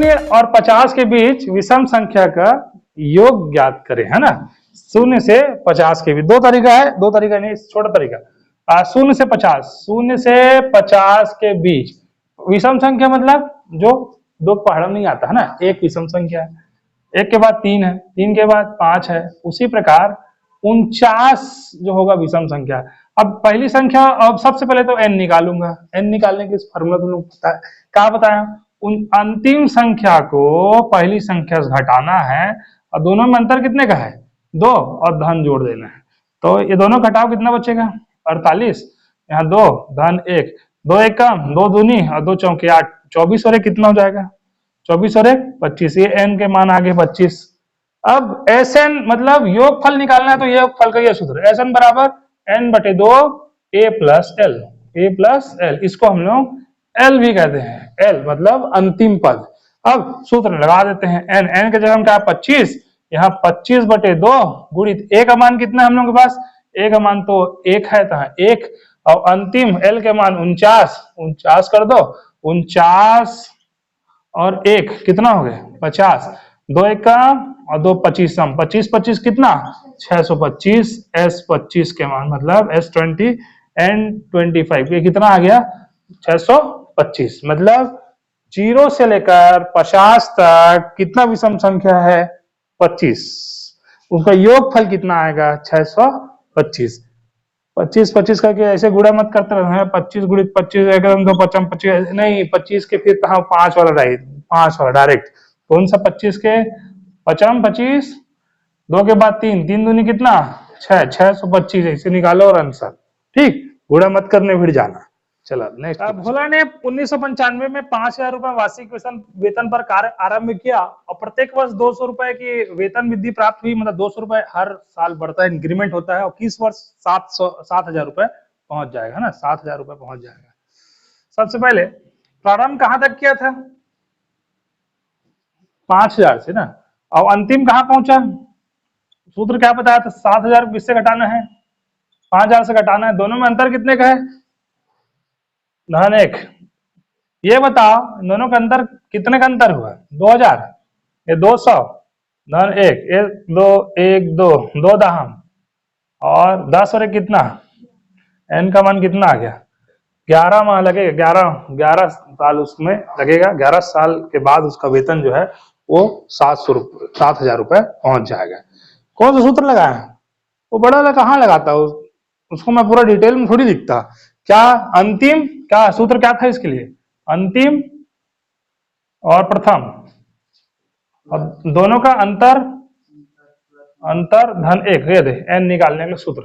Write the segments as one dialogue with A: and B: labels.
A: 0 और 50 के बीच विषम संख्या का योग ज्ञात करें, है ना। 0 से 50 के बीच दो तरीका है, दो तरीका नहीं, छोटा तरीका। 0 से 50, 0 से 50 के बीच विषम संख्या मतलब जो दो पहाड़ा नहीं आता है ना, एक विषम संख्या है, एक के बाद 3 है, 3 के बाद 5 है, उसी प्रकार 49 जो होगा विषम संख्या। अब पहली संख्या, अब सबसे पहले तो n निकालूंगा, n निकालने के फॉर्मूला तुम लोग पता है, क्या बताया, उन अंतिम संख्या को पहली संख्या से घटाना है और दोनों में अंतर कितने का है, 2, और धन जोड़ देना है। तो ये दोनों घटाओ, कितना बचेगा, 48, यहाँ 2 धन 1, 2 एक कम, 2 दूनी और 2 चौके 8, 24 और 1 कितना हो जाएगा, 24 और 1 25, ये n के मान आगे 25। अब Sn मतलब योगफल निकालना है, तो योगफल का ये सूत्र Sn बराबर n/2 a प्लस एल, इसको हम लोग L भी कहते हैं, L मतलब अंतिम पद। अब सूत्र लगा देते हैं, n के जगह हम क्या 25, यहाँ 25/2 गुणित a का मान कितना है हम लोग के पास, a का मान तो 1 है, तो 1, और अंतिम L के मान 49 कर दो, 49 और 1 कितना हो गए 50, 2 1 का और 2 25 सम, 25 कितना 625, S25 के मान मतलब S20 N25, ये कितना आ गया 625। मतलब 0 से लेकर 50 तक कितना विषम संख्या है 25, उसका योगफल कितना आएगा 625। 25 करके ऐसे गुणा मत करते रहे, 25 गुणित 25 एकदम तो 25 नहीं, 25 के फिर कहा 5 वाला राइट, 5 वाला डायरेक्ट, कौन सा 25 के 25, 2 के बाद 3, 3 दूनी कितना 6, 625, ऐसे निकालो और आंसर, ठीक, गुणा मत करने फिर जाना। चलो नेक्स्ट। भोला ने 1995 में 5,000 रुपए वार्षिक वेतन पर कार्य आरंभ किया और प्रत्येक वर्ष 200 रुपए की वेतन वृद्धि प्राप्त हुई, मतलब 200 रुपए हर साल बढ़ता है, इंक्रीमेंट होता है, और किस वर्ष 7,000 रुपए पहुंच जाएगा, है ना, 7,000 रुपए पहुंच जाएगा। सबसे पहले प्रारंभ कहां तक किया था 5,000 से ना, और अंतिम कहां पहुंचा, सूत्र क्या बताया था, 7,000 किससे घटाना है 5,000 से घटाना है, दोनों में अंतर कितने का है धन 1। ये बताओ दोनों का अंतर कितने का अंतर हुआ 2,000, ये 200 धन 1, 2 1 2 2 दहम और 10 और 1 कितना, n का मान कितना आ गया 11 माह लगेगा, 11 साल उसमें लगेगा, 11 साल के बाद उसका वेतन जो है वो 7,000 रुपए पहुंच जाएगा। कौन सा सूत्र लगाया है, वो बड़ा वाला कहाँ लगाता है, उसको मैं पूरा डिटेल में थोड़ी लिखता, क्या अंतिम, क्या सूत्र क्या था इसके लिए, अंतिम और प्रथम, अब दोनों का अंतर धन 1, ये दे n निकालने का सूत्र,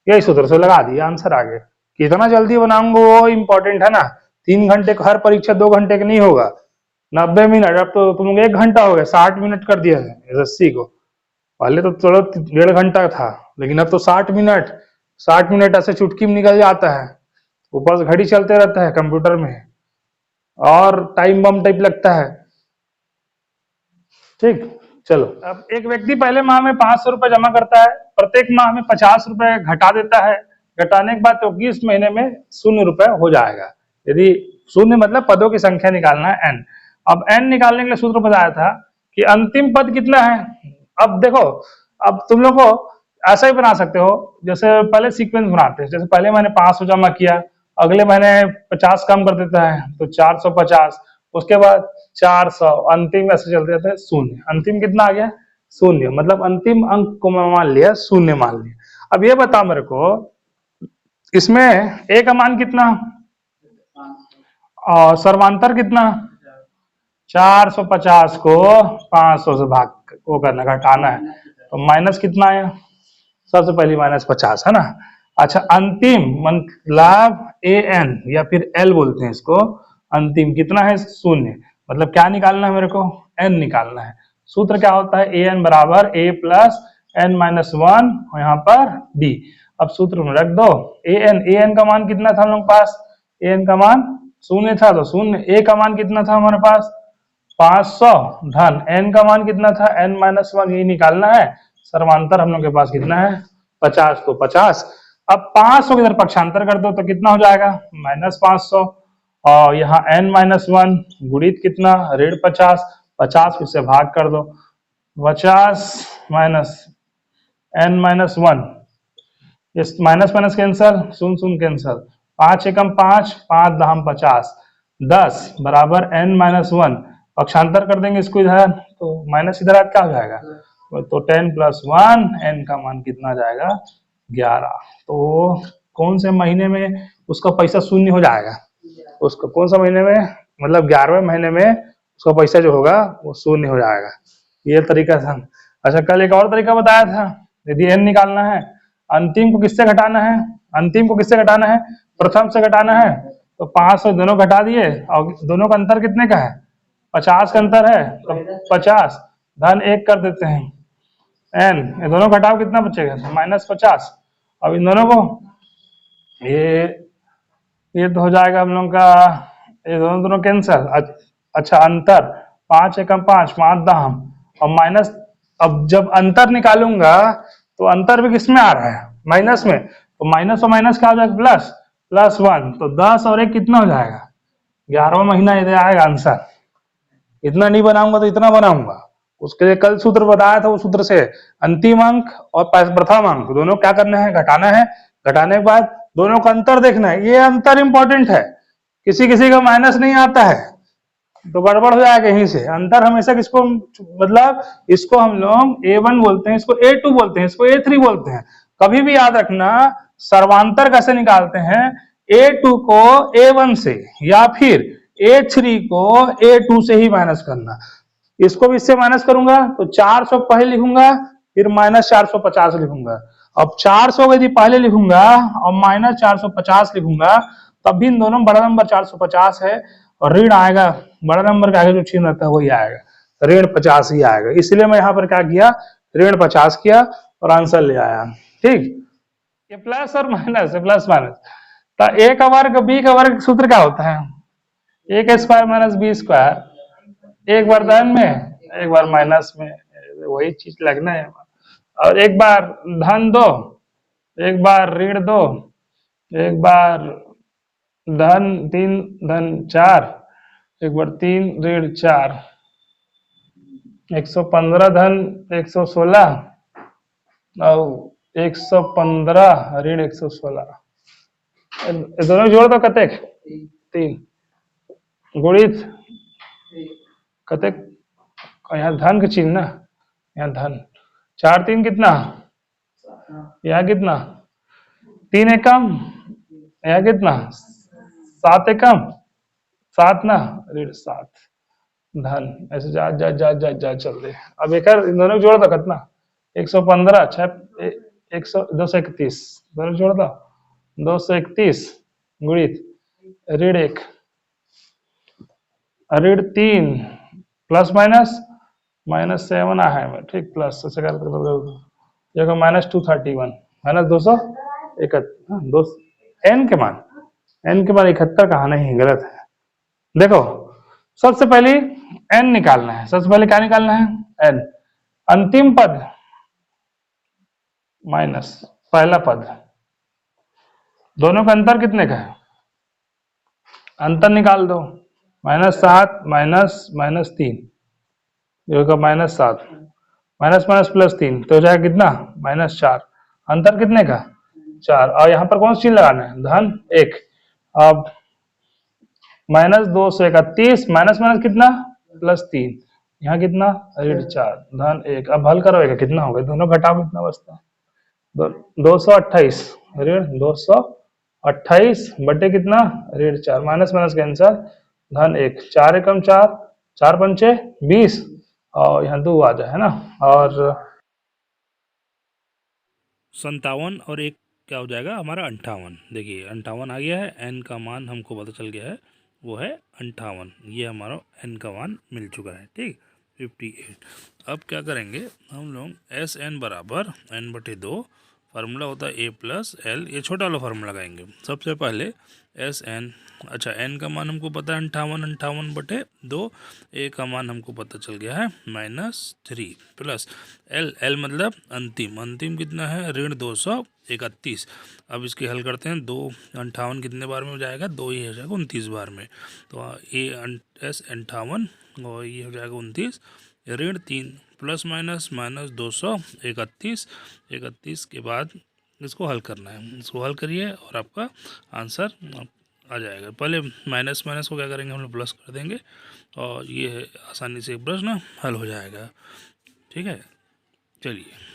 A: यही सूत्र से लगा दिया, आंसर आ गया। कितना जल्दी बनाऊंगा वो इंपॉर्टेंट है ना, 3 घंटे का हर परीक्षा 2 घंटे का नहीं होगा, 90 मिनट, अब तो तुम 1 घंटा हो गया, 60 मिनट कर दिया है एसएससी को, पहले तो चलो 1.5 घंटा था, लेकिन अब तो 60 मिनट ऐसे चुटकी में निकल जाता है, ऊपर से घड़ी चलते रहता है कंप्यूटर में और टाइम बम टाइप लगता है, ठीक। चलो, अब एक व्यक्ति पहले माह में 500 रुपए जमा करता है, प्रत्येक माह में 50 रुपए घटा देता है, घटाने के बाद 21 महीने में 0 रुपए हो जाएगा। यदि 0 मतलब पदों की संख्या निकालना है n, अब n निकालने के लिए सूत्र बताया था कि अंतिम पद कितना है। अब देखो, अब तुम लोग को ऐसा ही बना सकते हो, जैसे पहले सीक्वेंस बनाते हैं, जैसे पहले मैंने 500 जमा किया, अगले महीने 50 कम कर देता है तो 450, उसके बाद 400, अंतिम ऐसे चलते रहते हैं 0, अंतिम कितना आ गया 0, मतलब अंतिम अंक को मैं मान लिया 0 मान लिया। अब ये बता मेरे को, इसमें a का मान कितना और सर्वांतर कितना, 450 को 500 से भाग वो करना, घटाना है, तो माइनस कितना आया, सबसे पहली -50 है ना। अच्छा, अंतिम मतलब an या फिर l बोलते हैं इसको, अंतिम कितना है 0, मतलब क्या निकालना है मेरे को n निकालना है। सूत्र क्या होता है, an बराबर a प्लस n माइनस 1 और यहाँ पर d। अब सूत्र में रख दो, an का मान कितना था हम लोग पास, an का मान 0 था तो 0, a का मान कितना था हमारे पास 500 धन n का मान कितना था n माइनस 1, ये निकालना है। सर्वांतर हम लोग के पास कितना है 50, तो 50। अब 500 की इधर पक्षांतर कर दो तो कितना हो जाएगा -500, और यहाँ n-1 गुणित कितना, ऋण 50, 50 को इससे भाग कर दो, 50 माइनस n-1, इस माइनस माइनस कैंसल, शून्य शून्य कैंसल, 5 एकम 5, 5 दहम 50, 10 बराबर n-1, पक्षांतर कर देंगे इसको इधर तो माइनस इधर आज क्या हो जाएगा, तो 10 + 1, n का मान कितना जाएगा 11। तो कौन से महीने में उसका पैसा शून्य हो जाएगा, उसको कौन सा महीने में, मतलब 11वें महीने में उसका पैसा जो होगा वो शून्य हो जाएगा। ये तरीका था। अच्छा कल एक और तरीका बताया था, यदि n निकालना है, अंतिम को किससे घटाना है, अंतिम को किससे घटाना है, प्रथम से घटाना है, तो 500 दोनों घटा दिए और दोनों का अंतर कितने का है, 50 का अंतर है, तो 50 धन 1 कर देते हैं, n ये दोनों घटाओ कितना बचेगा, -50। अब इन दोनों को ये तो हो जाएगा हम लोग का, ये दोनों दोनों कैंसल। अच्छा अंतर 5 एकम 5, 5 दहम और माइनस, अब जब अंतर निकालूंगा तो अंतर भी किसमें आ रहा है, माइनस में, तो माइनस और माइनस क्या हो जाएगा, प्लस, +1, तो 10 और 1 कितना हो जाएगा, 11वां महीना इधर आएगा आंसर। इतना नहीं बनाऊंगा तो इतना बनाऊंगा, उसके लिए कल सूत्र बताया था, उस सूत्र से अंतिम अंक और प्रथम अंक दोनों क्या करना है, घटाना है, घटाने के बाद दोनों का अंतर देखना है, ये अंतर इंपॉर्टेंट है, किसी किसी का माइनस नहीं आता है तो गड़बड़ हो जाएगा यहीं से। अंतर हमेशा किसको, मतलब इसको हम लोग A1 बोलते हैं, इसको A2 बोलते हैं, इसको A3 बोलते हैं। कभी भी याद रखना सर्वांतर कैसे निकालते हैं, A2 को A1 से या फिर A3 को A2 से ही माइनस करना। इसको भी इससे माइनस करूंगा तो 400 पहले लिखूंगा, फिर -450 लिखूंगा। अब 400 यदि पहले लिखूंगा और -450 लिखूंगा तब भी इन दोनों बड़ा नंबर 450 है और ऋण आएगा, बड़ा नंबर का आगे जो चिन्ह रहता है वही आएगा, ऋण 50 ही आएगा। इसलिए मैं यहाँ पर क्या किया, ऋण 50 किया और आंसर ले आया। ठीक, ये प्लस और माइनस है, प्लस माइनस, तो ए का वर्ग बी का वर्ग सूत्र क्या होता है, ए का स्क्वायर माइनस बी स्क्वायर, एक बार धन में एक बार माइनस में, वही चीज लगना है। और एक बार धन दो, एक बार ऋण दो, एक बार धन 3 धन 4, एक बार 3 ऋण 4, 115 धन 116 और 115 ऋण 116, दोनों जोड़ दो कतेक 3 गुणित कतेक, यहाँ धन का चिन्ह ना, यहाँ धन 4 3 कितना, यहाँ कितना 3 एकम, यहाँ कितना 7 एकम 7 ना, ऋण 7 धन, ऐसे जा जा जा जा जा चल रहे। अब एक इन दोनों को जोड़ दो कितना, 115 6 231, दोनों जोड़ दो 231 गुणित ऋण 1 ऋण 3 प्लस माइनस -7 आया है, ठीक, प्लस ऐसे कर देखो -231 -271, दो n के मान 71 कहा नहीं, गलत है। देखो सबसे पहले n निकालना है, सबसे पहले क्या निकालना है, n, अंतिम पद माइनस पहला पद, दोनों का अंतर कितने का है, अंतर निकाल दो, -7 -3 होगा -7, माइनस माइनस +3 तो हो जाएगा कितना -4, अंतर कितने का 4, और यहाँ पर कौन सी चीज लगाना है, धन 1। अब -231 माइनस माइनस कितना +3, यहाँ कितना ऋण 4 धन 1, अब हल करोगे कितना होगा, दोनों घटाओ कितना बचता है 228 ऋण 228 बटे कितना ऋण 4, माइनस माइनस कैंसर, धन 1, 4 एकम 4, 4 पंचे 20 और यहाँ 2 आ जाए है ना, और
B: 57 और 1 क्या हो जाएगा हमारा 58। देखिए 58 आ गया है, n का मान हमको पता चल गया है वो है 58, ये हमारा n का मान मिल चुका है, ठीक 58। अब क्या करेंगे हम लोग, एस एन बराबर n/2 फार्मूला होता है A+L, ये छोटा वाला फार्मूला लगाएंगे। सबसे पहले SN, अच्छा n का मान हमको पता है 58/2, a का मान हमको पता चल गया है -3 प्लस L मतलब अंतिम कितना है ऋण 231। अब इसके हल करते हैं, 2 58 कितने बार में हो जाएगा, 2 ही हो जाएगा 29 बार में। तो S 58 और ये हो जाएगा 29, ऋण 3 प्लस माइनस -231 के बाद इसको हल करना है। इसको हल करिए और आपका आंसर आ जाएगा। पहले माइनस को क्या करेंगे, हम लोग प्लस कर देंगे और ये आसानी से प्रश्न हल हो जाएगा। ठीक है, चलिए।